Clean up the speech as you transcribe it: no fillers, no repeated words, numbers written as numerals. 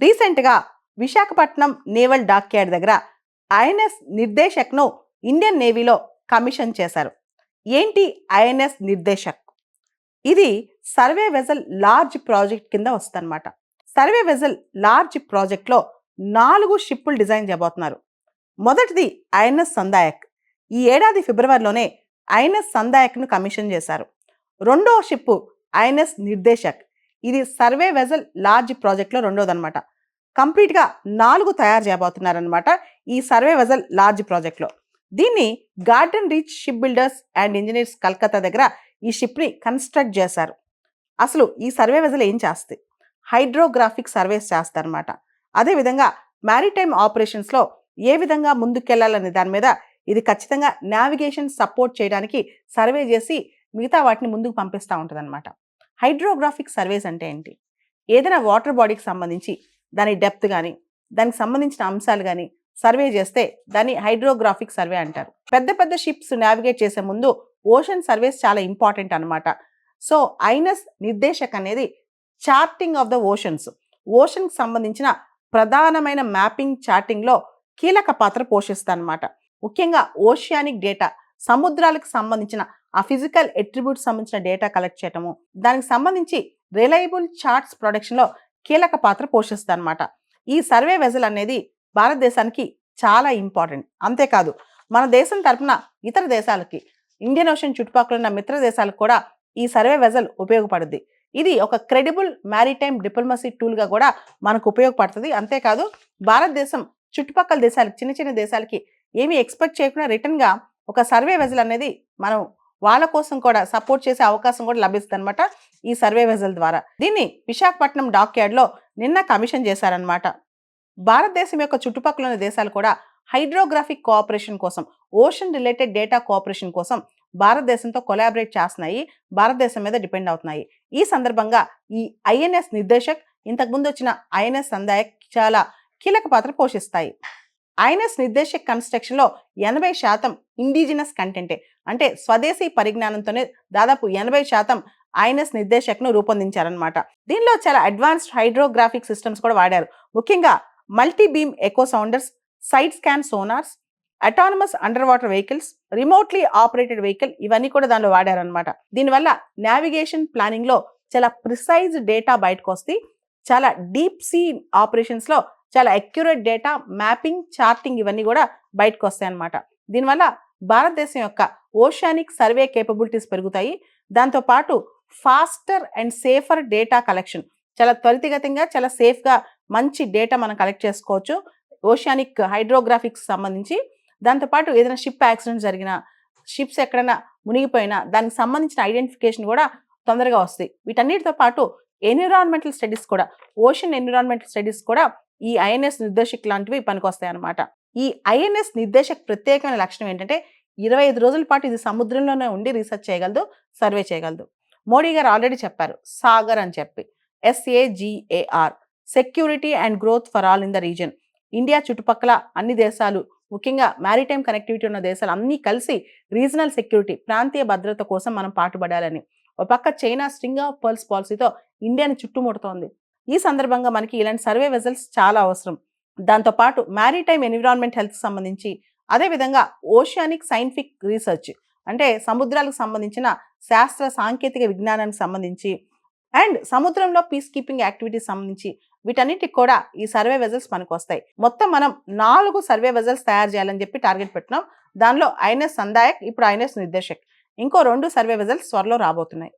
రీసెంట్గా Visakhapatnam naval dockyard దగ్గర INS నిర్దేశక్ను Indian నేవీలో commission చేశారు. ఏంటి ఐఎన్ఎస్ నిర్దేశక్? ఇది సర్వే వెజల్ లార్జ్ ప్రాజెక్ట్ కింద వస్తుందన్నమాట. సర్వే వెజల్ లార్జ్ ప్రాజెక్ట్లో 4 షిప్పులు డిజైన్ చేయబోతున్నారు. మొదటిది ఐఎన్ఎస్ సందాయక్. ఈ ఏడాది ఫిబ్రవరిలోనే ఐఎన్ఎస్ సందాయక్ను కమిషన్ చేశారు. రెండో షిప్పు ఐఎన్ఎస్ నిర్దేశక్. ఇది సర్వే వెజల్ లార్జ్ ప్రాజెక్ట్లో రెండోదన్నమాట. కంప్లీట్గా 4 తయారు చేయబోతున్నారనమాట ఈ సర్వే వెజల్ లార్జ్ ప్రాజెక్ట్లో. దీన్ని garden reach ship builders and engineers Calcutta దగ్గర ఈ షిప్ని కన్స్ట్రక్ట్ చేశారు. అసలు ఈ సర్వే వెజల్ ఏం చేస్తుంది? హైడ్రోగ్రాఫిక్ సర్వేస్ చేస్తారనమాట. అదేవిధంగా మ్యారిటైమ్ ఆపరేషన్స్లో ఏ విధంగా ముందుకెళ్లాలనే దాని మీద ఇది ఖచ్చితంగా నావిగేషన్ సపోర్ట్ చేయడానికి సర్వే చేసి మిగతా వాటిని ముందుకు పంపిస్తూ ఉంటుంది అనమాట. హైడ్రోగ్రాఫిక్ సర్వేస్ అంటే ఏంటి? ఏదైనా వాటర్ బాడీకి సంబంధించి దాని డెప్త్ కానీ దానికి సంబంధించిన అంశాలు కానీ సర్వే చేస్తే దాన్ని హైడ్రోగ్రాఫిక్ సర్వే అంటారు. పెద్ద పెద్ద షిప్స్ నావిగేట్ చేసే ముందు ఓషన్ సర్వేస్ చాలా ఇంపార్టెంట్ అనమాట. సో ఐఎన్ఎస్ నిర్దేశక్ అనేది చార్టింగ్ ఆఫ్ ద ఓషన్స్, ఓషన్కి సంబంధించిన ప్రధానమైన మ్యాపింగ్ చార్టింగ్లో కీలక పాత్ర పోషిస్తారనమాట. ముఖ్యంగా ఓషియానిక్ డేటా, సముద్రాలకు సంబంధించిన ఆ ఫిజికల్ అట్రిబ్యూట్స్ సంబంధించిన డేటా కలెక్ట్ చేయటము, దానికి సంబంధించి రిలయబుల్ చార్ట్స్ ప్రొడక్షన్లో కీలక పాత్ర పోషిస్తారనమాట. ఈ సర్వే వెజల్ అనేది భారతదేశానికి చాలా ఇంపార్టెంట్. అంతేకాదు మన దేశం తరపున ఇతర దేశాలకి, ఇండియన్ ఓషన్ చుట్టుపక్కల ఉన్న మిత్ర దేశాలకు కూడా ఈ సర్వే వెజల్ ఉపయోగపడుద్ది. ఇది ఒక క్రెడిబుల్ మ్యారిటైమ్ డిప్లొమసీ టూల్గా కూడా మనకు ఉపయోగపడుతుంది. అంతేకాదు భారతదేశం చుట్టుపక్కల దేశాలకి, చిన్న చిన్న దేశాలకి ఏమీ ఎక్స్పెక్ట్ చేయకుండా రిటర్న్గా ఒక సర్వే వెజల్ అనేది మనం వాళ్ళ కోసం కూడా సపోర్ట్ చేసే అవకాశం కూడా లభిస్తుంది అనమాట ఈ సర్వే వెజల్ ద్వారా. దీన్ని విశాఖపట్నం డాక్యార్డ్లో నిన్న కమిషన్ చేశారనమాట. భారతదేశం యొక్క చుట్టుపక్కల ఉన్న దేశాలు కూడా హైడ్రోగ్రాఫిక్ కోఆపరేషన్ కోసం, ఓషన్ రిలేటెడ్ డేటా కోఆపరేషన్ కోసం భారతదేశంతో కొలాబరేట్ చేస్తున్నాయి, భారతదేశం మీద డిపెండ్ అవుతున్నాయి. ఈ సందర్భంగా ఈ ఐఎన్ఎస్ నిర్దేశక్, ఇంతకుముందు వచ్చిన ఐఎన్ఎస్ సందాయక్ చాలా కీలక పాత్ర పోషిస్తాయి. ఐఎన్ఎస్ నిర్దేశక్ కన్స్ట్రక్షన్లో 80% ఇండిజినస్ కంటెంటే, అంటే స్వదేశీ పరిజ్ఞానంతోనే దాదాపు 80% ఐఎన్ఎస్ నిర్దేశక్ను రూపొందించారనమాట. దీనిలో చాలా అడ్వాన్స్డ్ హైడ్రోగ్రాఫిక్ సిస్టమ్స్ కూడా వాడారు. ముఖ్యంగా multi beam echo sounders, side scan sonars, autonomous underwater vehicles, remotely operated vehicle, ఇవన్నీ కూడా దానిలో వాడారనమాట. దీనివల్ల నావిగేషన్ ప్లానింగ్లో చాలా ప్రిసైజ్ డేటా బయటకు వస్తే, చాలా డీప్ సీ ఆపరేషన్స్లో చాలా అక్యురేట్ డేటా, మ్యాపింగ్, చార్టింగ్ ఇవన్నీ కూడా బయటకు వస్తాయి అన్నమాట. దీనివల్ల భారతదేశం యొక్క ఓషానిక్ సర్వే కేపబిలిటీస్ పెరుగుతాయి. దాంతోపాటు faster and safer data collection, చాలా త్వరితగతంగా చాలా సేఫ్గా మంచి డేటా మనం కలెక్ట్ చేసుకోవచ్చు ఓషానిక్ హైడ్రోగ్రాఫిక్స్ సంబంధించి. దాంతోపాటు ఏదైనా షిప్ యాక్సిడెంట్ జరిగినా, షిప్స్ ఎక్కడైనా మునిగిపోయినా దానికి సంబంధించిన ఐడెంటిఫికేషన్ కూడా తొందరగా వస్తాయి. వీటన్నిటితో పాటు ఎన్విరాన్మెంటల్ స్టడీస్ కూడా, ఓషన్ ఎన్విరాన్మెంటల్ స్టడీస్ కూడా ఈ ఐఎన్ఎస్ నిర్దేశక్ లాంటివి పనికొస్తాయి అన్నమాట. ఈ ఐఎన్ఎస్ నిర్దేశక్ ప్రత్యేకమైన లక్షణం ఏంటంటే 25 రోజుల పాటు ఇది సముద్రంలోనే ఉండి రీసెర్చ్ చేయగలదు, సర్వే చేయగలదు. మోడీ గారు ఆల్రెడీ చెప్పారు సాగర్ అని చెప్పి, SAGAR, security and growth for all in the reason. India చుట్టుపక్కల అన్ని దేశాలు, ముఖ్యంగా మ్యారిటైమ్ కనెక్టివిటీ ఉన్న దేశాలు అన్నీ కలిసి రీజనల్ సెక్యూరిటీ, ప్రాంతీయ భద్రత కోసం మనం పాటుపడాలని. ఒక పక్క చైనా స్ట్రింగ్ ఆఫ్ పర్ల్స్ పాలసీతో ఇండియాని చుట్టుముడుతోంది. ఈ సందర్భంగా మనకి ఇలాంటి సర్వే వెజల్స్ చాలా అవసరం. దాంతోపాటు మ్యారిటైమ్ ఎన్విరాన్మెంట్ హెల్త్ సంబంధించి, అదేవిధంగా ఓషియానిక్ సైంటిఫిక్ రీసెర్చ్, అంటే సముద్రాలకు సంబంధించిన శాస్త్ర సాంకేతిక విజ్ఞానానికి సంబంధించి, అండ్ సముద్రంలో పీస్ కీపింగ్ యాక్టివిటీస్ సంబంధించి, వీటన్నిటికి కూడా ఈ సర్వే వెజల్స్ మనకు వస్తాయి. మొత్తం మనం 4 సర్వే వెజల్స్ తయారు చేయాలని చెప్పి టార్గెట్ పెట్టినాం. దానిలో ఐఎన్ఎస్ సందాయక్, ఇప్పుడు ఐఎన్ఎస్ నిర్దేశక్, ఇంకో 2 సర్వే వెజల్స్ త్వరలో రాబోతున్నాయి.